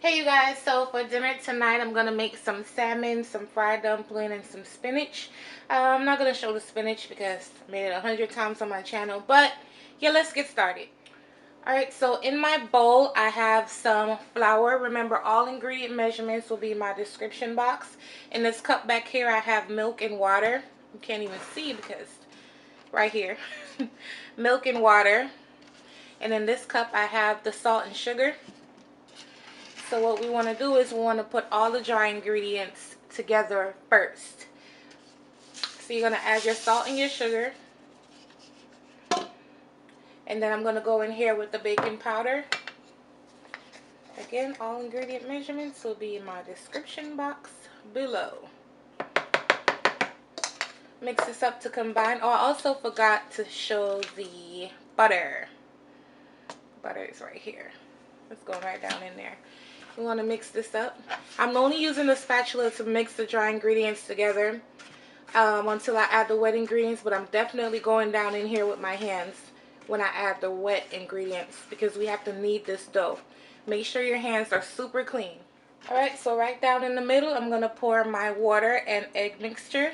Hey you guys, so for dinner tonight I'm gonna make some salmon, some fried dumpling, and some spinach. I'm not gonna show the spinach because I made it 100 times on my channel, but yeah, let's get started. Alright, so in my bowl I have some flour. Remember, all ingredient measurements will be in my description box. In this cup back here I have milk and water. You can't even see because right here. Milk and water. And in this cup I have the salt and sugar. So what we want to do is we want to put all the dry ingredients together first. So you're going to add your salt and your sugar. And then I'm going to go in here with the baking powder. Again, all ingredient measurements will be in my description box below. Mix this up to combine. Oh, I also forgot to show the butter. Butter is right here. It's going right down in there. We want to mix this up. I'm only using the spatula to mix the dry ingredients together until I add the wet ingredients, but I'm definitely going down in here with my hands when I add the wet ingredients because we have to knead this dough. Make sure your hands are super clean. Alright, so right down in the middle I'm going to pour my water and egg mixture.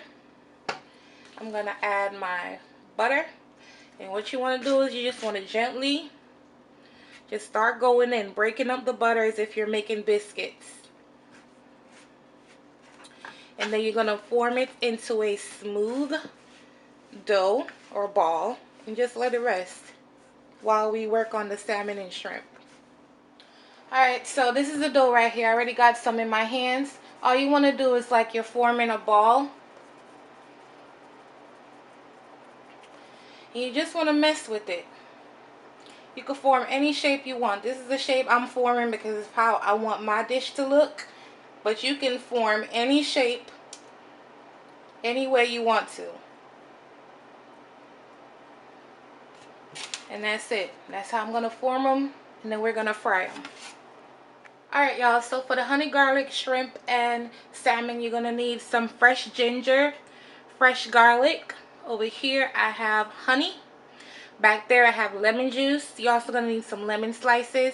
I'm going to add my butter, and what you want to do is you just want to gently just start going in, breaking up the butter as if you're making biscuits. And then you're going to form it into a smooth dough or ball and just let it rest while we work on the salmon and shrimp. Alright, so this is the dough right here. I already got some in my hands. All you want to do is like you're forming a ball. And you just want to mess with it. You can form any shape you want. This is the shape I'm forming because it's how I want my dish to look. But you can form any shape, any way you want to. And that's it. That's how I'm going to form them. And then we're going to fry them. Alright y'all, so for the honey garlic, shrimp, and salmon, you're going to need some fresh ginger, fresh garlic. Over here I have honey. Back there I have lemon juice. You're also going to need some lemon slices.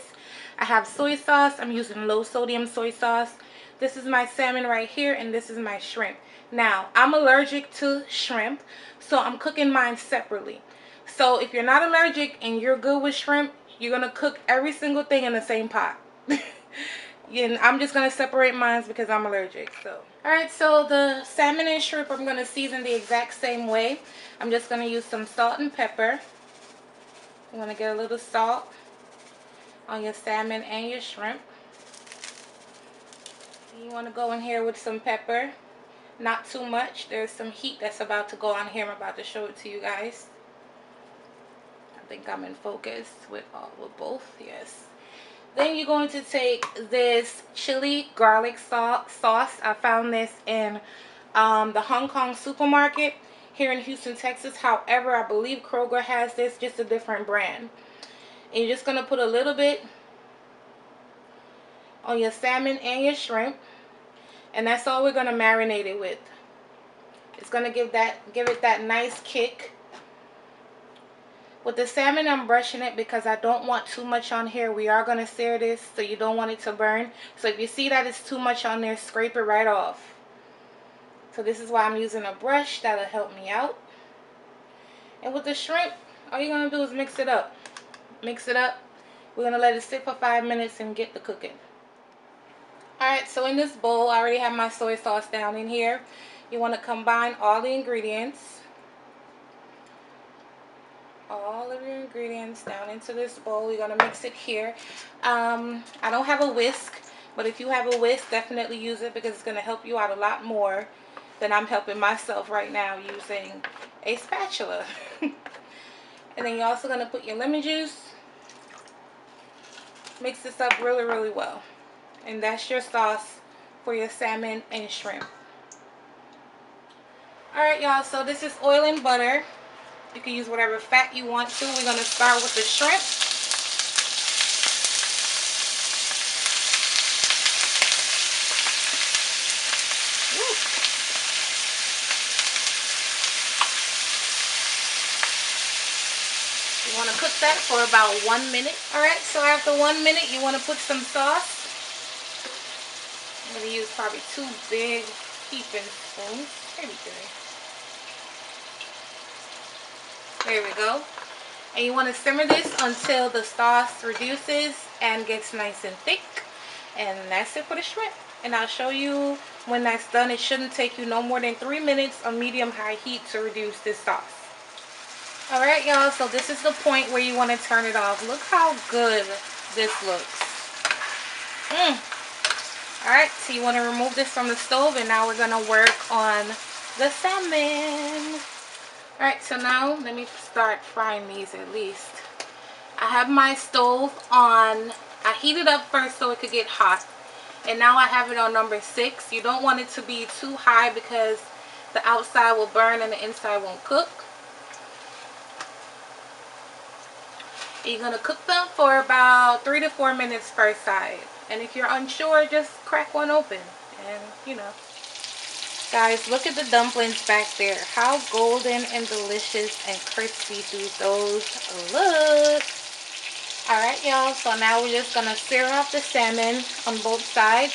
I have soy sauce. I'm using low sodium soy sauce. This is my salmon right here, and this is my shrimp. Now, I'm allergic to shrimp, so I'm cooking mine separately. So if you're not allergic and you're good with shrimp, you're going to cook every single thing in the same pot. And I'm just going to separate mine because I'm allergic. So, alright, so the salmon and shrimp I'm going to season the exact same way. I'm just going to use some salt and pepper. You want to get a little salt on your salmon and your shrimp. You want to go in here with some pepper. Not too much. There's some heat that's about to go on here. I'm about to show it to you guys. I think I'm in focus with both. Yes. Then you're going to take this chili garlic sauce. I found this in the Hong Kong supermarket here in Houston, Texas. However, I believe Kroger has this, just a different brand. And you're just going to put a little bit on your salmon and your shrimp. And that's all we're going to marinate it with. It's going to give it that nice kick. With the salmon, I'm brushing it because I don't want too much on here. We are going to sear this, so you don't want it to burn. So if you see that it's too much on there, scrape it right off. So this is why I'm using a brush. That'll help me out. And with the shrimp, all you're going to do is mix it up. Mix it up. We're going to let it sit for 5 minutes and get the cooking. Alright, so in this bowl, I already have my soy sauce down in here. You want to combine all the ingredients. All of your ingredients down into this bowl. You're going to mix it here. I don't have a whisk, but if you have a whisk, definitely use it because it's going to help you out a lot more than I'm helping myself right now using a spatula. And then you're also going to put your lemon juice. Mix this up really, really well. And that's your sauce for your salmon and shrimp. Alright y'all, so this is oil and butter. You can use whatever fat you want to. We're going to start with the shrimp. Woo. You want to cook that for about 1 minute. Alright, so after 1 minute, you want to put some sauce. I'm going to use probably 2 big heaping spoons, maybe 3. There we go. And you want to simmer this until the sauce reduces and gets nice and thick. And that's it for the shrimp. And I'll show you when that's done. It shouldn't take you no more than 3 minutes on medium-high heat to reduce this sauce. Alright, y'all, so this is the point where you want to turn it off. Look how good this looks. Alright, so you want to remove this from the stove, and now we're going to work on the salmon. Alright, so now let me start frying these at least. I have my stove on. I heated up first so it could get hot. And now I have it on number 6. You don't want it to be too high because the outside will burn and the inside won't cook. You're going to cook them for about 3 to 4 minutes per side. And if you're unsure, just crack one open. And, you know. Guys, look at the dumplings back there. How golden and delicious and crispy do those look. Alright, y'all. So now we're just going to sear off the salmon on both sides.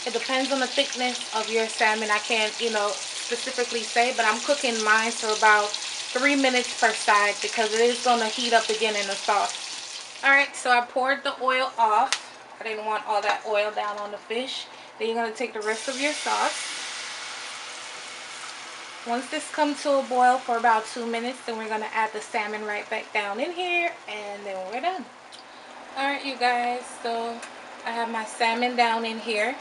It depends on the thickness of your salmon. I can't, you know, specifically say. But I'm cooking mine for about 3 minutes per side because it is going to heat up again in the sauce. Alright, so I poured the oil off. I didn't want all that oil down on the fish. Then you're going to take the rest of your sauce. Once this comes to a boil for about 2 minutes, then we're going to add the salmon right back down in here, and then we're done. Alright, you guys, so I have my salmon down in here.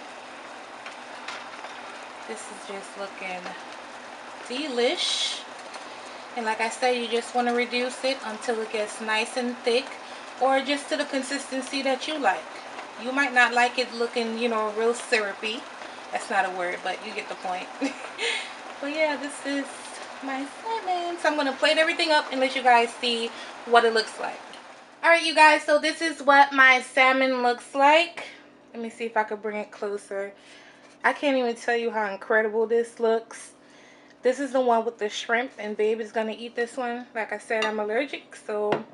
This is just looking delish. And like I said, you just want to reduce it until it gets nice and thick, or just to the consistency that you like. You might not like it looking, you know, real syrupy. That's not a word, but you get the point. But yeah, this is my salmon. So I'm going to plate everything up and let you guys see what it looks like. Alright, you guys, so this is what my salmon looks like. Let me see if I could bring it closer. I can't even tell you how incredible this looks. This is the one with the shrimp, and babe is going to eat this one. Like I said, I'm allergic, so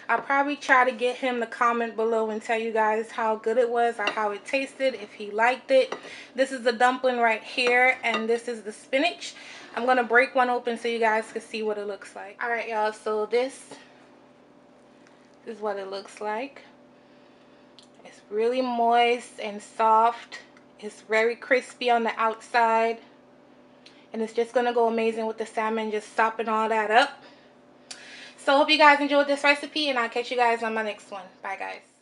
I'll probably try to get him to comment below and tell you guys how good it was or how it tasted, if he liked it. This is the dumpling right here, and this is the spinach. I'm going to break one open so you guys can see what it looks like. Alright, y'all, so this is what it looks like. It's really moist and soft. It's very crispy on the outside. And it's just going to go amazing with the salmon, just sopping all that up. So hope you guys enjoyed this recipe, and I'll catch you guys on my next one. Bye, guys.